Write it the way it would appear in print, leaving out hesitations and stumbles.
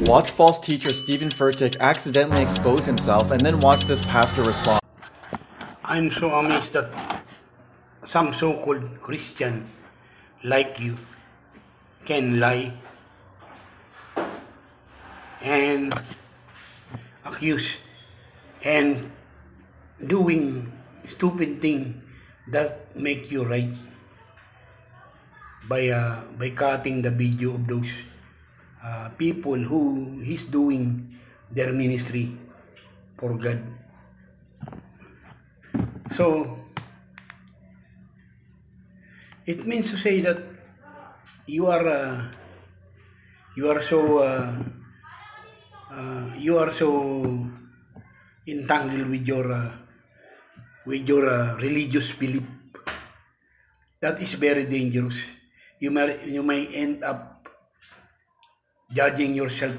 Watch false teacher Stephen Furtick accidentally expose himself and then watch this pastor respond. I'm so amazed that some so-called Christian like you can lie and accuse and doing stupid thing that make you right by cutting the video of those people who is doing their ministry for God. So it means to say that you are so entangled with your religious belief. That is very dangerous. You may end up judging yourself